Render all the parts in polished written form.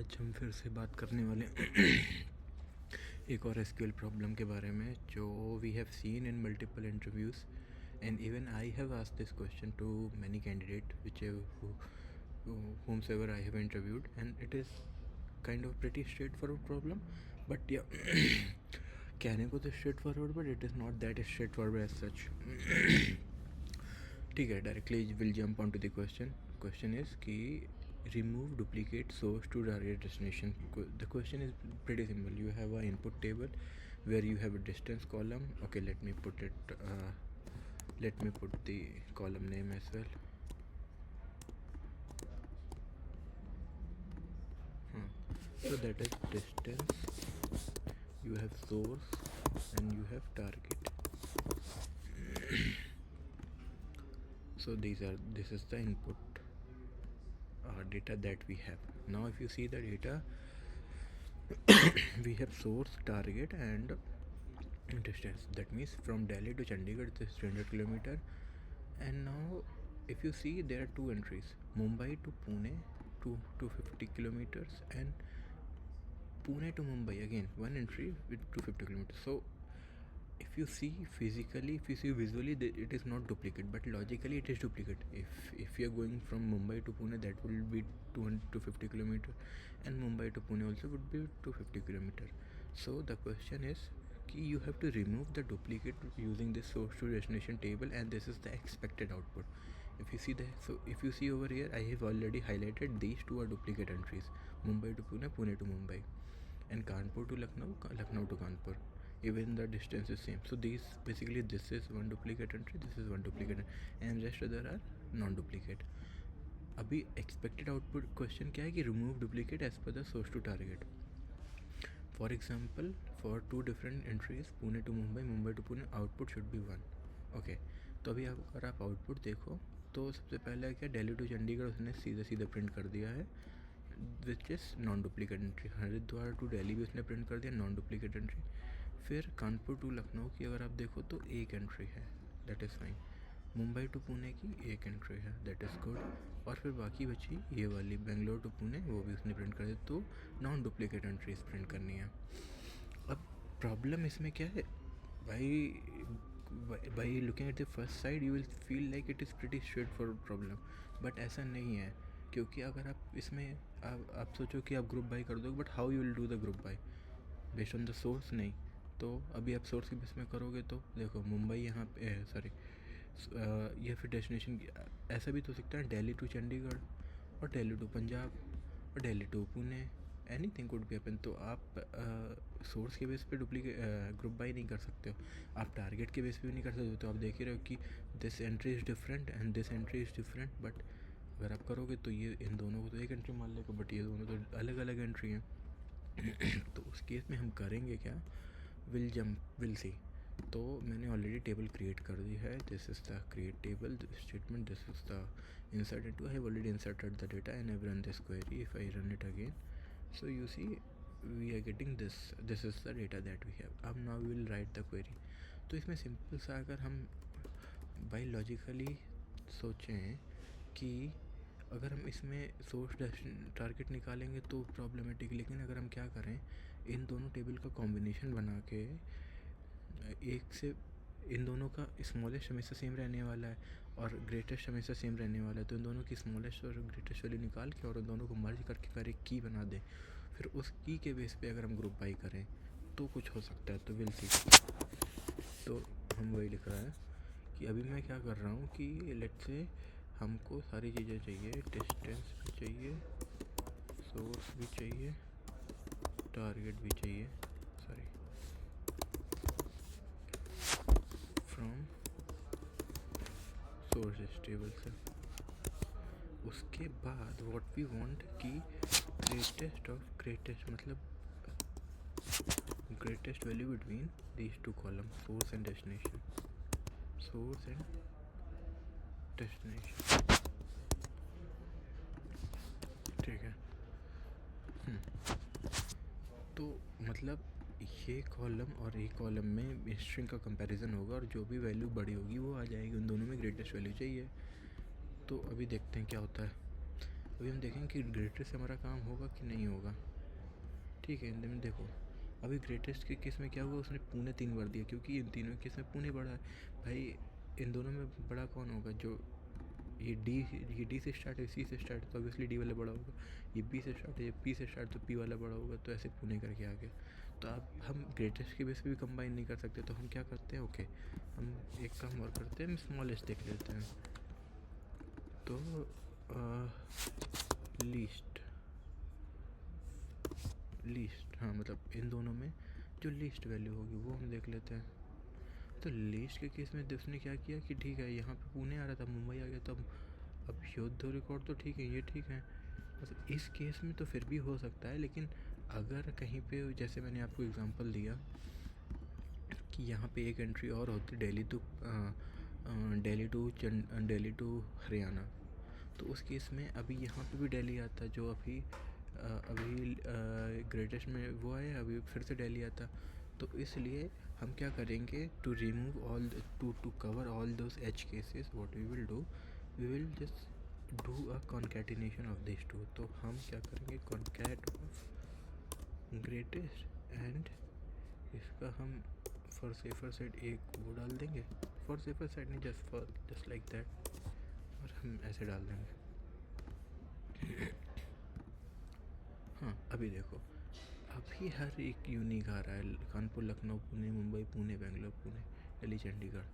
आज हम फिर से बात करने वाले एक और एसक्यूएल प्रॉब्लम के बारे में जो we have seen in multiple interviews and even I have asked this question to many candidates whomsoever I have interviewed, and it is kind of pretty straightforward problem, but yeah, कहने को तो straightforward but it is not that straightforward as such. ठीक है, directly we'll jump on to the question is कि remove duplicate source to target destination. The question is pretty simple. You have an input table where you have a distance column. Okay, let me put the column name as well. So that is distance, you have source, and you have target. So this is the input data that we have. Now if you see the data, we have source, target, and distance. That means from Delhi to Chandigarh it is 300 kilometer. And now if you see, there are two entries: Mumbai to Pune, 250 kilometers, and Pune to Mumbai, again one entry with 250 kilometers. So if you see physically, if you see visually, it is not duplicate, but logically it is duplicate. If you are going from Mumbai to Pune, that will be 250 kilometer, and Mumbai to Pune also would be 250 kilometer. So the question is you have to remove the duplicate using this source to destination table, and this is the expected output. If you see over here, I have already highlighted these two are duplicate entries: Mumbai to Pune, Pune to Mumbai, and Kanpur to Lucknow, Lucknow to Kanpur. Even the distance is same. So this is one duplicate entry, this is one duplicate, and rest other are non-duplicate. अभी expected output question क्या है कि remove duplicate as per the source to target. For example, for two different entries, Pune to Mumbai, Mumbai to Pune, output should be one. Okay, तो अभी अगर आप output देखो तो सबसे पहले क्या, दिल्ली टू चंडीगढ़ उसने सीधा प्रिंट कर दिया है, which is non duplicate entry. Haridwar to Delhi भी उसने प्रिंट कर दिया, नॉन डुप्लीकेट एंट्री. फिर कानपुर टू लखनऊ की अगर आप देखो तो एक एंट्री है, that is fine. Mumbai to Pune की एक एंट्री है, दैट इज़ गुड. और फिर बाकी बची ये वाली बेंगलोर टू पुणे, वो भी उसने प्रिंट कर दिया. तो नॉन डुप्लीकेट एंट्रीज प्रिंट करनी है. अब प्रॉब्लम इसमें क्या है भाई, by looking at the first side you will feel like it is pretty straightforward problem, but ऐसा नहीं है. क्योंकि अगर आप इसमें आप सोचो कि आप ग्रुप बाई कर दो, but how you will do the group by based on the source? नहीं. तो अभी आप सोर्स के बेस में करोगे तो देखो मुंबई यहाँ पे सॉरी, या फिर डेस्टिनेशन ऐसा भी तो सकता है, दिल्ली टू चंडीगढ़ और दिल्ली टू पंजाब और Delhi to Pune, anything could be happen. तो आप सोर्स के बेस पे डुप्लीकेट ग्रुप बाई नहीं कर सकते हो, आप टारगेट के बेस पे भी नहीं कर सकते हो. तो आप देख ही रहे हो कि this entry is different and this entry is different, but अगर आप करोगे तो ये इन दोनों को तो एक एंट्री मान लेगा, बट ये दोनों तो अलग अलग एंट्री हैं. तो उस केस में हम करेंगे क्या, विल सी. तो मैंने ऑलरेडी टेबल क्रिएट कर दी है. This is the create table statement, this is the insert into. I have already inserted the data and I've run this query. If I run it again, so you see we are getting this is the data that we have. अब now we will write the query. तो इसमें simple सा अगर हम biologically सोचें कि अगर हम इसमें सोर्स टारगेट निकालेंगे तो प्रॉब्लमेटिक, लेकिन अगर हम क्या करें, इन दोनों टेबल का कॉम्बिनेशन बना के एक से इन दोनों का स्मॉलेस्ट हमेशा सेम रहने वाला है और ग्रेटेस्ट हमेशा सेम रहने वाला है. तो इन दोनों की स्मॉलेस्ट और ग्रेटेस्ट वैल्यू निकाल के और उन दोनों को मर्ज करके फिर एक की बना दें. फिर उस की के बेस पे अगर हम ग्रुप बाई करें तो कुछ हो सकता है. तो विल सी. तो हम वही लिख रहा है कि अभी मैं क्या कर रहा हूँ कि लेट्स से हमको सारी चीज़ें चाहिए, डिस्टेंस भी चाहिए, सोर्स भी चाहिए, टारगेट भी चाहिए, सॉरी, फ्रॉम सोर्स टेबल से. उसके बाद व्हाट वी वांट कि ग्रेटेस्ट ऑफ ग्रेटेस्ट, मतलब greatest value between these two column, source and destination, source and destination. ठीक है. तो मतलब ये कॉलम और ये कॉलम में स्ट्रिंग का कंपैरिजन होगा और जो भी वैल्यू बड़ी होगी वो आ जाएगी. उन दोनों में ग्रेटेस्ट वैल्यू चाहिए. तो अभी देखते हैं क्या होता है. अभी हम देखेंगे कि ग्रेटेस्ट से हमारा काम होगा कि नहीं होगा। ठीक है, इन देखो अभी ग्रेटेस्ट के केस में क्या हुआ, उसने पुणे 3 बार दिया क्योंकि इन तीनों केस में पुणे बड़ा है भाई। इन दोनों में बड़ा कौन होगा? जो ये डी से स्टार्ट है, सी से स्टार्ट है तो ऑब्वियसली डी वाला बड़ा होगा। ये बी से स्टार्ट है, ये पी से स्टार्ट तो पी वाला बड़ा होगा। तो ऐसे पुणे करके आ गया। तो अब हम ग्रेटेस्ट के बेस पे भी कंबाइन नहीं कर सकते, तो हम क्या करते हैं, ओके हम एक काम और करते हैं, हम स्मॉलेस्ट देख लेते हैं। तो लीस्ट हाँ, मतलब इन दोनों में जो लीस्ट वैल्यू होगी वो हम देख लेते हैं। तो लीस्ट के केस में उसने क्या किया कि ठीक है, यहाँ पे पुणे आ रहा था, मुंबई आ गया, तो अब योद्ध रिकॉर्ड तो ठीक है, ये ठीक है। मतलब इस केस में तो फिर भी हो सकता है, लेकिन अगर कहीं पे जैसे मैंने आपको एग्जांपल दिया कि यहाँ पे एक एंट्री और होती दिल्ली टू हरियाणा, तो उस केस में अभी यहाँ पे भी दिल्ली आता, जो अभी ग्रेटेस्ट में वो है, अभी फिर से दिल्ली आता। तो इसलिए हम क्या करेंगे, to remove all to cover all those H cases, what we will do, we will just do a concatenation of this two. तो हम क्या करेंगे, कॉन्कैट ऑफ ग्रेटेस्ट एंड इसका हम फॉर सेफर साइड एक वो डाल देंगे, फॉर सेफर साइड नहीं, जस्ट लाइक दैट, और हम ऐसे डाल देंगे। हाँ अभी देखो, अभी हर एक यूनिक आ रहा है, कानपुर, लखनऊ, पुणे, मुंबई, पुणे, बेंगलोर, पुणे, दिल्ली, चंडीगढ़।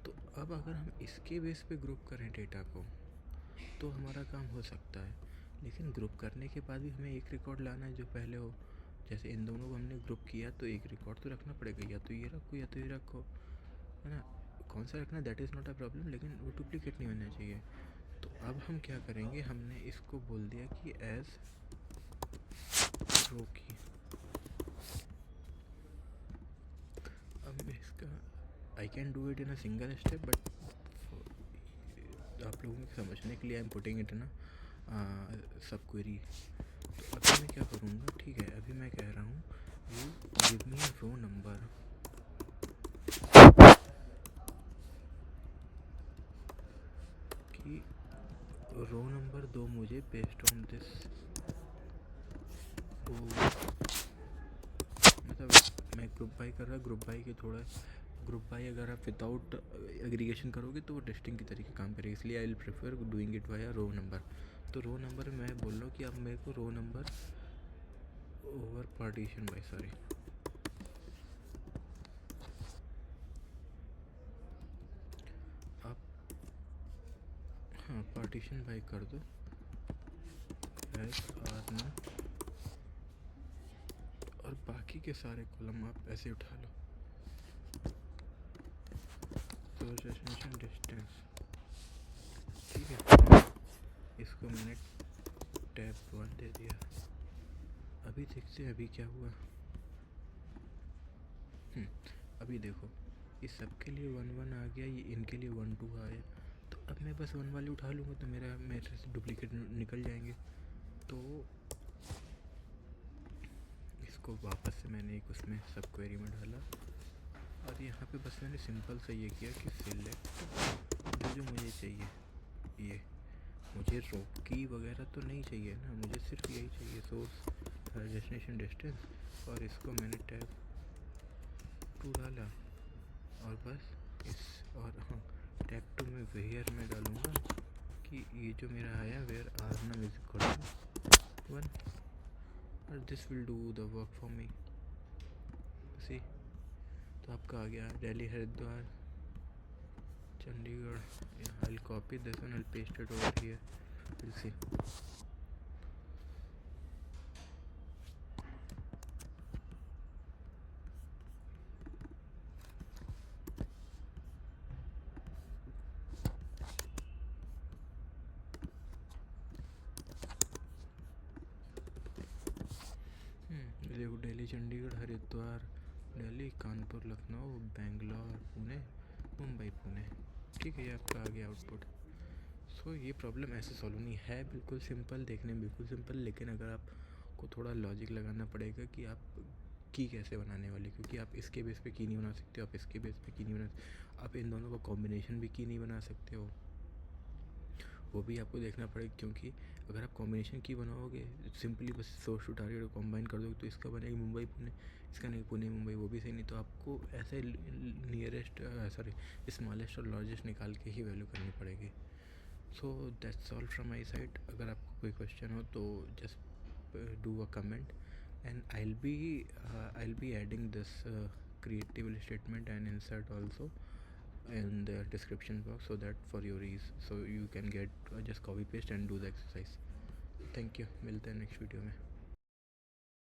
तो अब अगर हम इसके बेस पे ग्रुप करें डेटा को तो हमारा काम हो सकता है, लेकिन ग्रुप करने के बाद भी हमें एक रिकॉर्ड लाना है जो पहले हो। जैसे इन दोनों को हमने ग्रुप किया तो एक रिकॉर्ड तो रखना पड़ेगा, या तो ये रखो या तो ये रखो, है ना। कौन सा रखना that is not a problem, लेकिन वो डुप्लीकेट नहीं होना चाहिए। तो अब हम क्या करेंगे, हमने इसको बोल दिया कि एज रो की। अब इसका I can do it in a single step, but आप लोगों को समझने के लिए आई एम पुटिंग इट ना सब क्वेरी। तो अभी मैं क्या करूँगा, ठीक है, अभी मैं कह रहा हूँ you give me a row number, कि रो नंबर दो मुझे बेस्ड ऑन दिस। मतलब मैं ग्रुप बाई कर रहा, ग्रुप बाई के थोड़ा ग्रुप बाई अगर आप विदाउट एग्रीगेशन करोगे तो वो टेस्टिंग की तरीके काम करेगी, इसलिए I will prefer doing it via row number. तो रो नंबर मैं बोल रहा हूँ कि अब मेरे को row number over partition by, sorry, आप हाँ पार्टीशन बाई कर दो एस आर ना, और बाकी के सारे कॉलम आप ऐसे उठा लो। तो डेस्टिनेशन डिस्टेंस, ठीक है, इसको मैंने टैब 1 दे दिया। अभी देखते हैं अभी क्या हुआ। अभी देखो इस सब के लिए 1 1 आ गया, ये इनके लिए 1 2 आया। तो अब मैं बस 1 वाले उठा लूँगा तो मेरे से डुप्लीकेट निकल जाएंगे। तो इसको वापस से मैंने एक उसमें सब क्वेरी में डाला, और यहाँ पे बस मैंने सिंपल सा ये किया कि सिलेक्ट जो मुझे चाहिए, ये मुझे रोकी वगैरह तो नहीं चाहिए ना, मुझे सिर्फ यही चाहिए, सोर्स डेस्टिनेशन डिस्टेंस, और इसको मैंने टैब 2 डाला, और बस इस, और हाँ टैब 2 में वेयर में डालूँगा कि ये जो मेरा आया where are num is equal to 1, और this will do the work for me. See, तो आपका आ गया Delhi, Haridwar, Chandigarh. I'll copy this and I'll paste it over here. We'll see. देखो दिल्ली, चंडीगढ़, हरिद्वार, दिल्ली, कानपुर, लखनऊ, बेंगलोर, पुणे, मुंबई, पुणे। ठीक है, ये आपका आ गया आउटपुट। सो ये प्रॉब्लम ऐसे सॉल्व नहीं है, बिल्कुल सिंपल, देखने में बिल्कुल सिंपल, लेकिन अगर आपको थोड़ा लॉजिक लगाना पड़ेगा कि आप की कैसे बनाने वाली, क्योंकि आप इसके बेस पे की नहीं बना सकते हो, आप इसके बेस पे की नहीं बना सकते, आप इन दोनों का कॉम्बिनेशन भी की नहीं बना सकते हो। वो भी आपको देखना पड़ेगा, क्योंकि अगर आप कॉम्बिनेशन की बनाओगे सिंपली बस सोर्स टू टारगेट कंबाइन कर दोगे तो इसका बनेगा मुंबई पुणे, इसका नहीं पुणे मुंबई, वो भी सही नहीं। तो आपको ऐसे नियरेस्ट सॉरी स्मॉलेस्ट और लार्जेस्ट निकाल के ही वैल्यू करनी पड़ेगी। So that's all from my side. अगर आपको कोई क्वेश्चन हो तो just do a comment and I'll be adding this creative statement and insert also in the description box, so that for your ease, so you can get just copy paste and do the exercise. Thank you, मिलते हैं next video में।